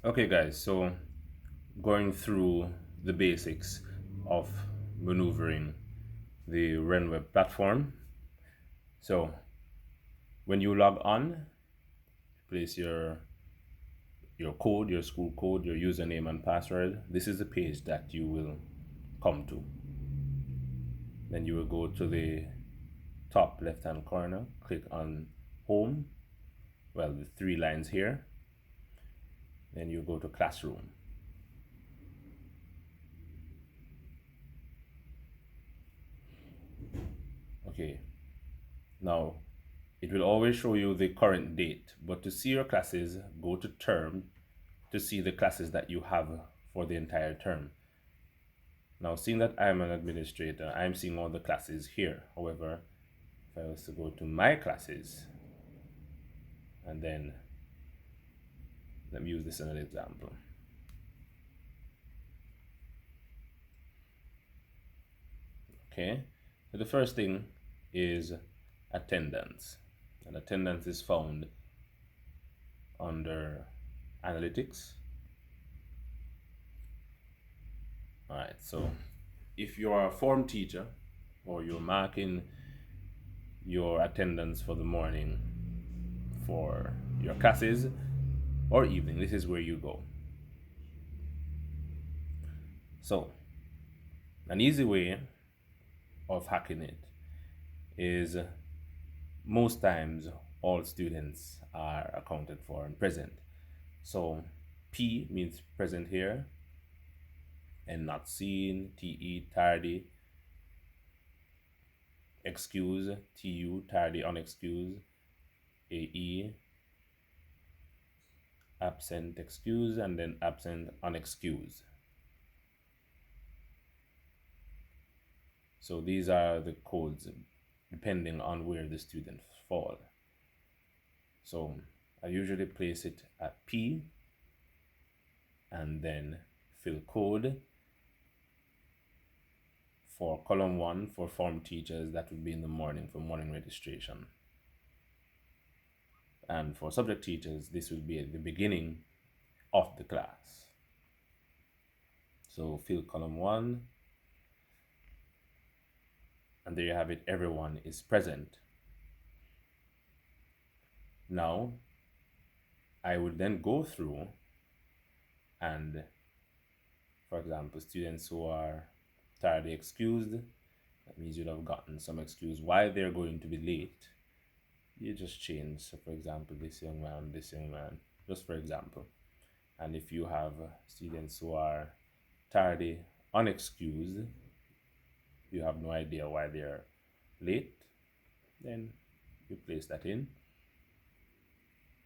Okay, guys, so going through the basics of maneuvering the Renweb platform. So when you log on, place your code, your school code, your username and password. This is the page that you will come to. Then you will go to the top left hand corner, click on home, well, the three lines here. Then you go to classroom. Okay, now it will always show you the current date, but to see your classes, go to term to see the classes that you have for the entire term. Now, seeing that I'm an administrator, I'm seeing all the classes here. However, if I was to go to my classes, and then let me use this as an example. Okay, so the first thing is attendance, and attendance is found under analytics. All right, so if you are a form teacher or you're marking your attendance for the morning for your classes or evening, this is where you go. So an easy way of hacking it is most times all students are accounted for and present. So P means present here, and not seen, TE tardy, excuse, TU tardy unexcused, AE absent excuse, and then absent unexcused. So these are the codes depending on where the students fall. So I usually place it at P and then fill code for column 1 for form teachers. That would be in the morning for morning registration. And for subject teachers, this will be at the beginning of the class. So fill column 1, and there you have it, everyone is present. Now I would then go through and, for example, students who are tardy excused, that means you'd have gotten some excuse why they're going to be late. You just change, so for example, this young man, just for example. And if you have students who are tardy unexcused, you have no idea why they're late, then you place that in.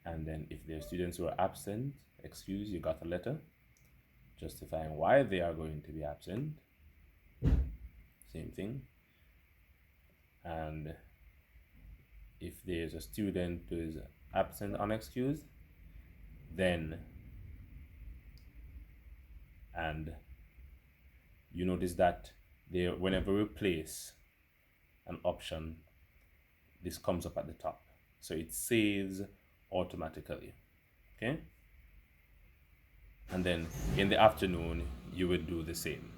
And then if there are students who are absent excused, you got a letter justifying why they are going to be absent, same thing. And if there's a student who is absent unexcused, then, and you notice that there, whenever we place an option, this comes up at the top, so it saves automatically. Okay, and then in the afternoon you would do the same.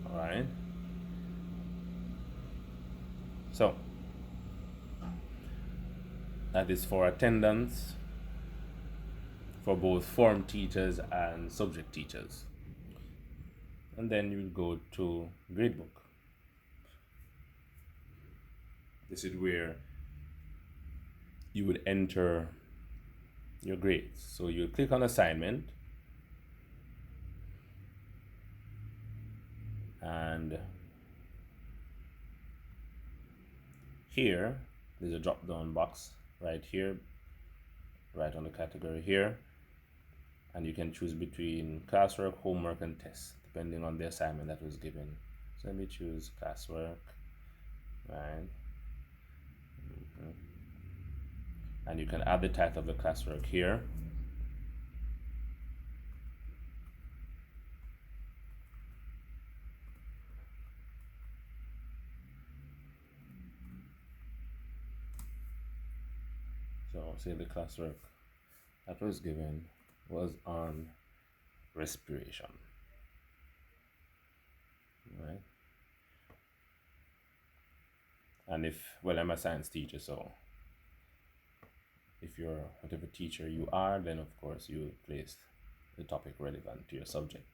All right, so that is for attendance for both form teachers and subject teachers. And then you go to Gradebook. This is where you would enter your grades. So you click on assignment, and here there's a drop down box right here, right on the category here, and you can choose between classwork, homework, and tests depending on the assignment that was given. So let me choose classwork, right? And you can add the title of the classwork here. So say the classwork that was given was on respiration, right? And I'm a science teacher, so if you're whatever teacher you are, then of course you place the topic relevant to your subject.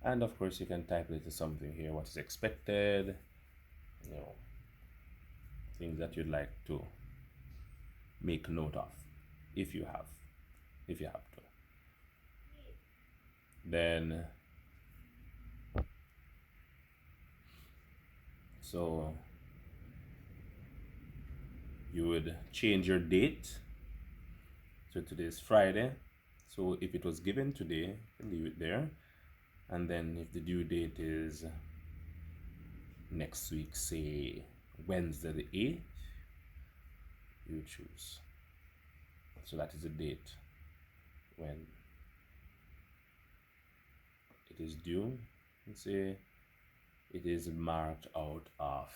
And of course you can type little something here, what is expected, you know, things that you'd like to make note of if you have to. Then so you would change your date. So today is Friday. So if it was given today, leave it there. And then if the due date is next week, say Wednesday the 8th, you choose. So that is the date when it is due. Let's say it is marked out of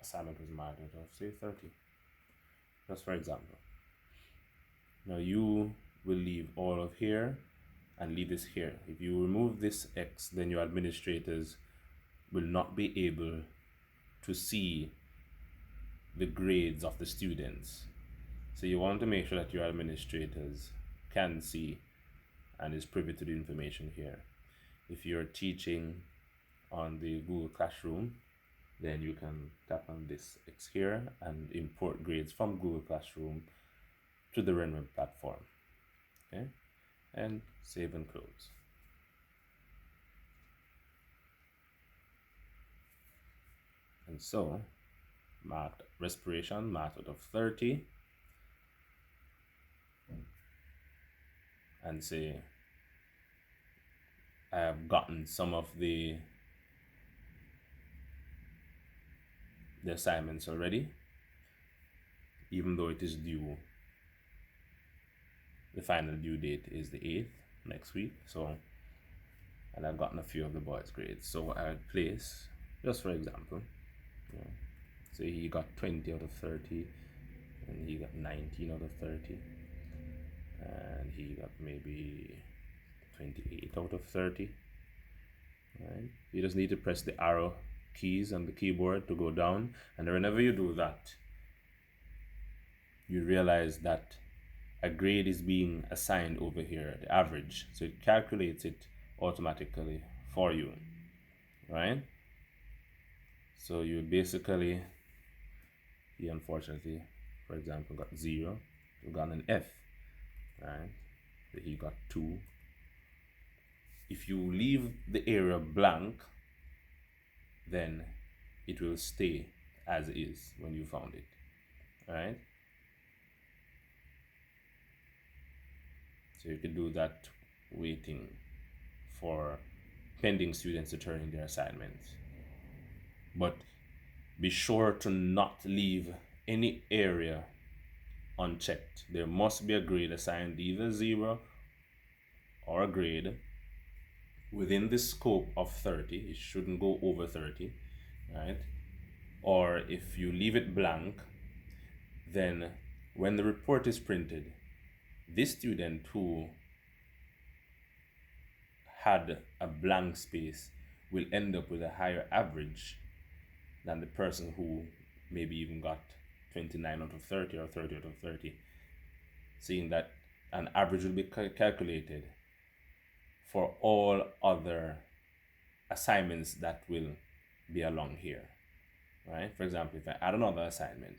assignment was marked out of say 30, just for example. Now you will leave all of here and leave this here. If you remove this X, then your administrators will not be able to see the grades of the students. So you want to make sure that your administrators can see and is privy to the information here. If you're teaching on the Google Classroom, then you can tap on this X here and import grades from Google Classroom to the Renweb platform. Okay, and save and close. And so marked respiration, marked out of 30, and say I have gotten some of the assignments already, even though it is due, the final due date is the 8th next week. So, and I've gotten a few of the boys' grades. So I would place, just for example, you know, say he got 20 out of 30, and he got 19 out of 30, and he got maybe 28 out of 30. Right? You just need to press the arrow keys on the keyboard to go down, and whenever you do that, you realize that a grade is being assigned over here, the average. So it calculates it automatically for you, right? So you basically, he unfortunately, for example, got 0, you got an F, right? So he got 2. If you leave the area blank, then it will stay as is when you found it, right? So you can do that waiting for pending students to turn in their assignments. But be sure to not leave any area unchecked. There must be a grade assigned, either 0 or a grade within the scope of 30. It shouldn't go over 30, right? Or if you leave it blank, then when the report is printed, this student who had a blank space will end up with a higher average than the person who maybe even got 29 out of 30 or 30 out of 30, seeing that an average will be calculated for all other assignments that will be along here, right? For example, if I add another assignment,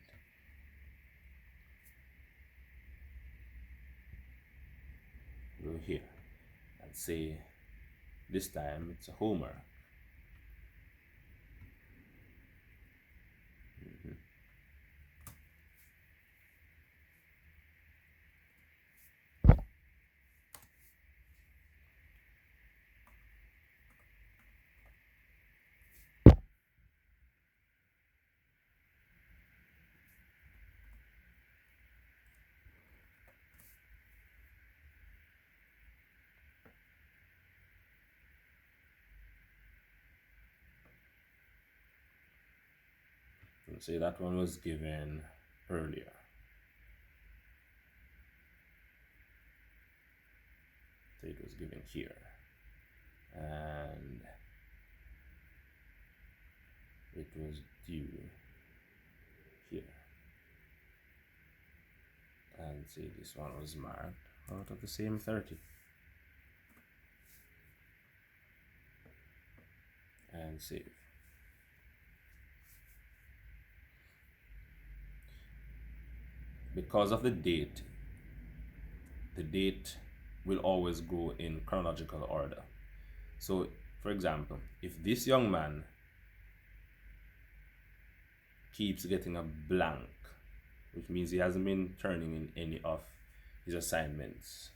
go here and say this time it's a homework. And say that one was given earlier. So it was given here, and it was due here, and see, this one was marked out of the same 30, and save. Because of the date will always go in chronological order. So for example, if this young man keeps getting a blank, which means he hasn't been turning in any of his assignments,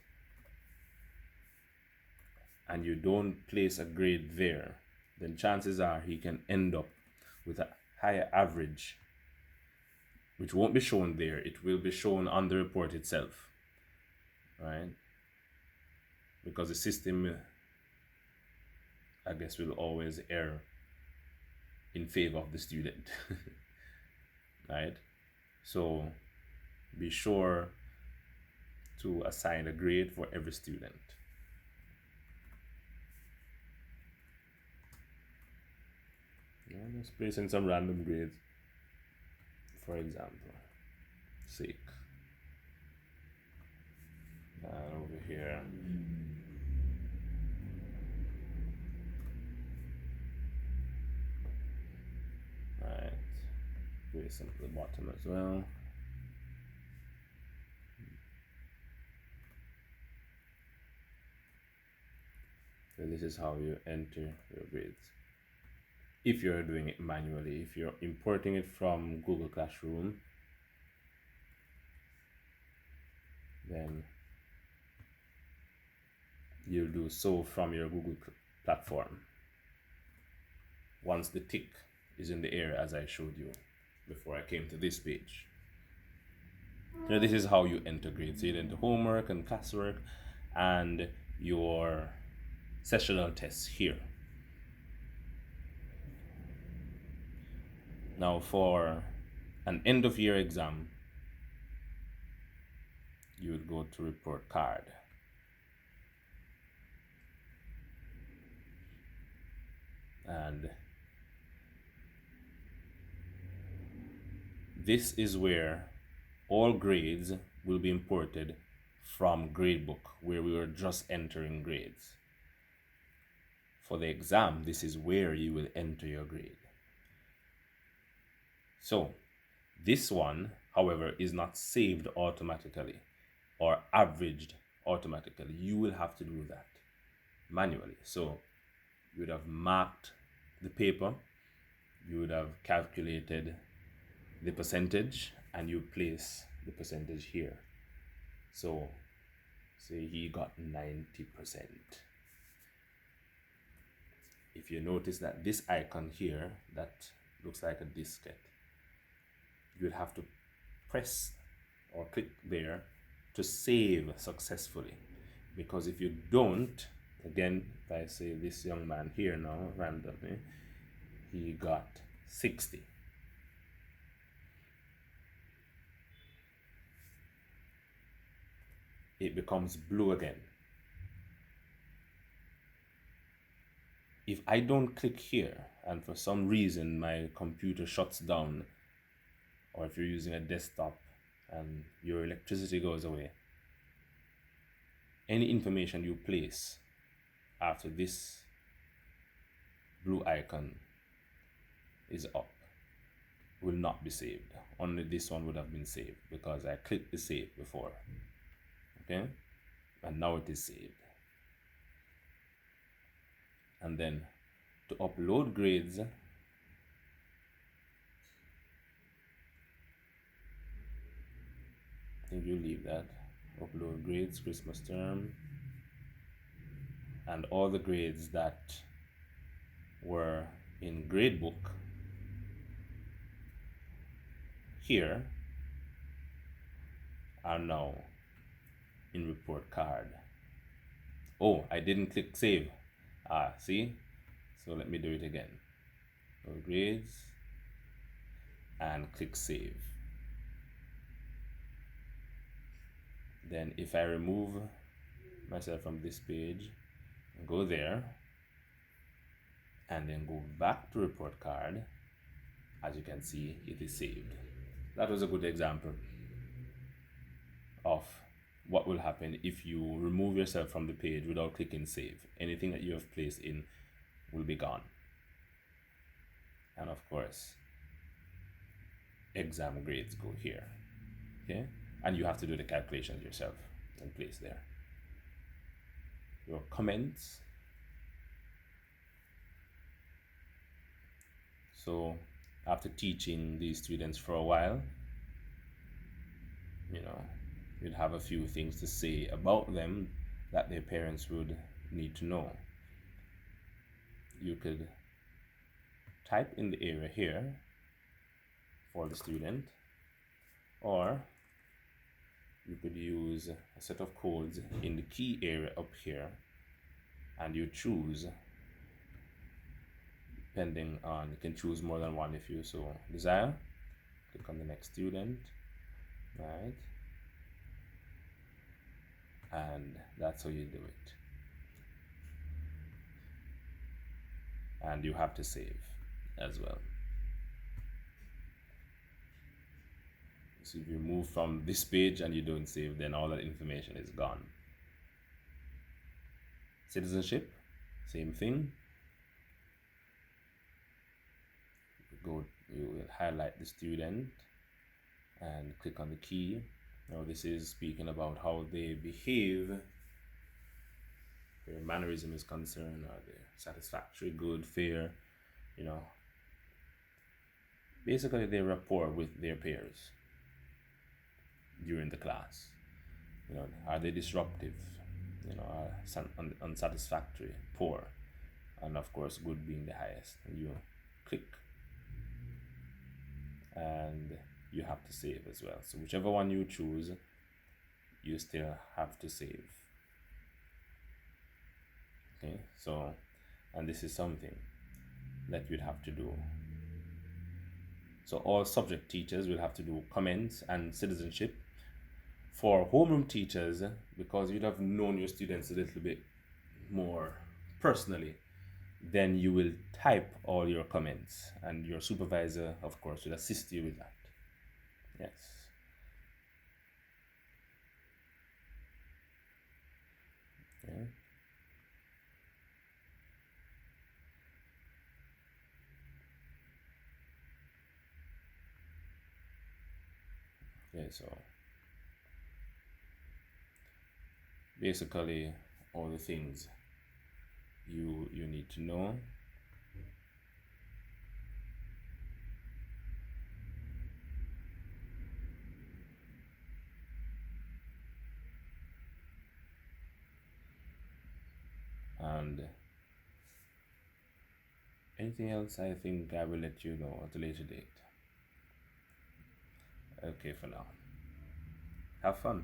and you don't place a grade there, then chances are he can end up with a higher average, which won't be shown there. It will be shown on the report itself, right? Because the system, I guess, will always err in favor of the student, right? So be sure to assign a grade for every student. Let's place in some random grades, for example, sake. And over here, right, place them to the bottom as well. So this is how you enter your grades. If you're doing it manually, if you're importing it from Google Classroom, then you'll do so from your Google platform once the tick is in the air, as I showed you before I came to this page. Now this is how you enter grades. So you enter homework and classwork and your sessional tests here. Now for an end of year exam, you would go to report card. And this is where all grades will be imported from Gradebook, where we were just entering grades. For the exam, this is where you will enter your grade. So this one, however, is not saved automatically or averaged automatically. You will have to do that manually. So you would have marked the paper, you would have calculated the percentage, and you place the percentage here. So say he got 90%. If you notice that this icon here that looks like a diskette, you'd have to press or click there to save successfully. Because if you don't, again, if I say this young man here now randomly, he got 60. It becomes blue again. If I don't click here and for some reason my computer shuts down, or if you're using a desktop and your electricity goes away, any information you place after this blue icon is up will not be saved. Only this one would have been saved because I clicked the save before. Okay, and now it is saved. And then to upload grades, I think you leave that. Upload grades, Christmas term, and all the grades that were in Gradebook here are now in report card. Oh, I didn't click save. See? So let me do it again. Go grades and click save. Then if I remove myself from this page, go there, and then go back to report card, as you can see, it is saved. That was a good example of what will happen if you remove yourself from the page without clicking save. Anything that you have placed in will be gone. And of course, exam grades go here. Okay, and you have to do the calculations yourself and place there. Your comments. So after teaching these students for a while, you'd have a few things to say about them that their parents would need to know. You could type in the area here for the student, or you could use a set of codes in the key area up here, and you choose, depending on, you can choose more than one if you so desire. Click on the next student, right? And that's how you do it. And you have to save as well. So if you move from this page and you don't save, then all that information is gone. Citizenship, same thing. You will highlight the student and click on the key. Now this is speaking about how they behave, their mannerism is concerned, are they satisfactory, good, fair, basically their rapport with their peers during the class. Are they disruptive, unsatisfactory, poor, and of course good being the highest. And you click, and you have to save as well. So whichever one you choose, you still have to save. Okay, so, and this is something that you'd have to do. So all subject teachers will have to do comments and citizenship. For homeroom teachers, because you'd have known your students a little bit more personally, then you will type all your comments, and your supervisor, of course, will assist you with that. Yes. Okay. Okay, so basically all the things you need to know. And anything else, I think I will let you know at a later date. Okay, for now. Have fun.